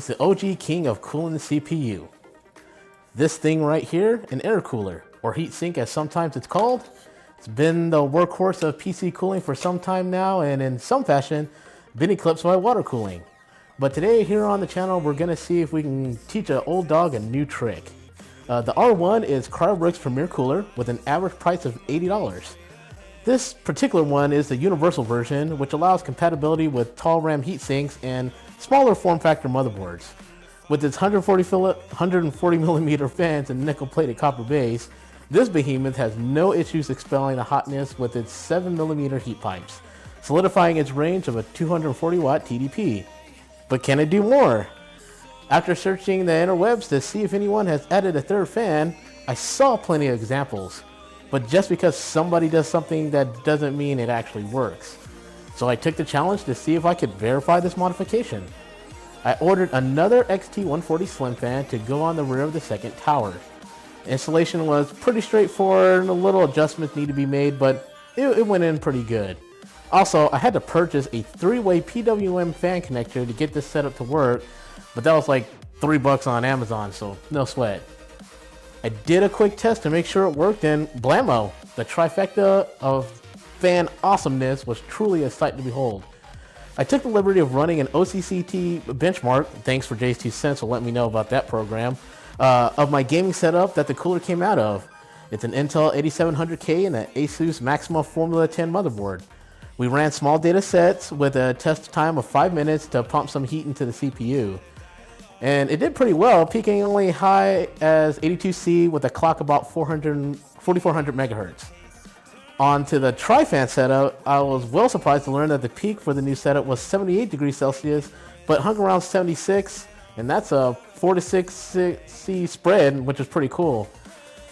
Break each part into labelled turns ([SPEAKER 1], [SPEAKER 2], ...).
[SPEAKER 1] is the OG king of cooling the CPU. This thing right here, an air cooler, or heatsink as sometimes it's called. It's been the workhorse of PC cooling for some time now, and in some fashion, been eclipsed by water cooling. But today here on the channel, we're gonna see if we can teach an old dog a new trick. The R1 is CRYORIG's premier cooler with an average price of $80. This particular one is the universal version, which allows compatibility with tall RAM heatsinks and smaller form factor motherboards. With its 140 millimeter fans and nickel plated copper base, this behemoth has no issues expelling the hotness with its 7mm heat pipes, solidifying its range of a 240 watt TDP. But can it do more? After searching the interwebs to see if anyone has added a third fan, I saw plenty of examples. But just because somebody does something, that doesn't mean it actually works. So I took the challenge to see if I could verify this modification. I ordered another XT140 slim fan to go on the rear of the second tower. Installation was pretty straightforward and a little adjustments need to be made, but it went in pretty good. Also, I had to purchase a 3-way PWM fan connector to get this setup to work, but that was like $3 on Amazon, so no sweat. I did a quick test to make sure it worked, and blammo, the trifecta of fan awesomeness was truly a sight to behold. I took the liberty of running an OCCT benchmark, thanks for Jay's 2 cents for letting me know about that program, of my gaming setup that the cooler came out of. It's an Intel 8700K and an Asus Maxima Formula 10 motherboard. We ran small data sets with a test time of 5 minutes to pump some heat into the CPU. And it did pretty well, peaking only high as 82C with a clock about 4400 megahertz. On to the tri-fan setup, I was well surprised to learn that the peak for the new setup was 78 degrees Celsius, but hung around 76, and that's a 4 to 6 C spread, which is pretty cool.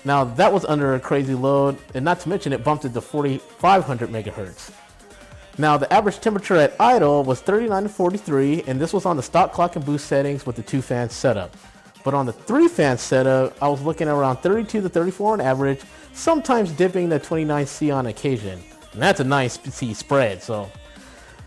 [SPEAKER 1] Now that was under a crazy load, and not to mention it bumped it to 4500 megahertz. Now the average temperature at idle was 39 to 43, and this was on the stock clock and boost settings with the 2 fan setup. But on the 3 fan setup, I was looking at around 32 to 34 on average, sometimes dipping to 29C on occasion. And that's a nice C spread, so.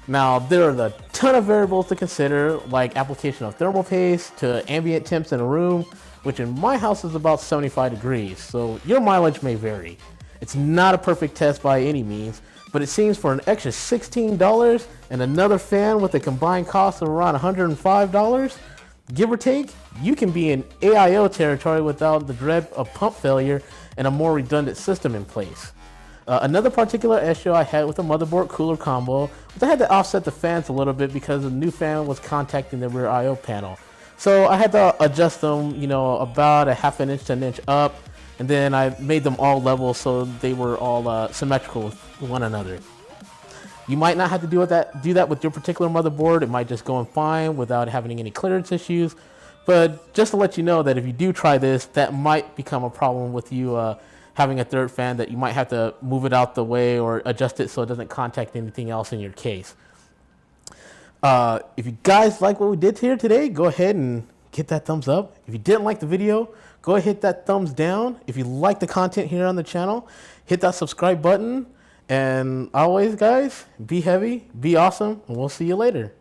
[SPEAKER 1] Now there are a ton of variables to consider, like application of thermal paste to ambient temps in a room, which in my house is about 75 degrees, so your mileage may vary. It's not a perfect test by any means, but it seems for an extra $16 and another fan with a combined cost of around $105, give or take, you can be in AIO territory without the dread of pump failure and a more redundant system in place. Another particular issue I had with the motherboard cooler combo was I had to offset the fans a little bit because the new fan was contacting the rear IO panel. So I had to adjust them, about a half an inch to an inch up, and then I made them all level so they were all symmetrical with one another. You might not have to do that with your particular motherboard. It might just go in fine without having any clearance issues. But just to let you know that if you do try this, that might become a problem with you having a third fan, that you might have to move it out the way or adjust it so it doesn't contact anything else in your case. If you guys like what we did here today, go ahead and hit that thumbs up. If you didn't like the video, go ahead and hit that thumbs down. If you like the content here on the channel, hit that subscribe button. And always, guys, be heavy, be awesome, and we'll see you later.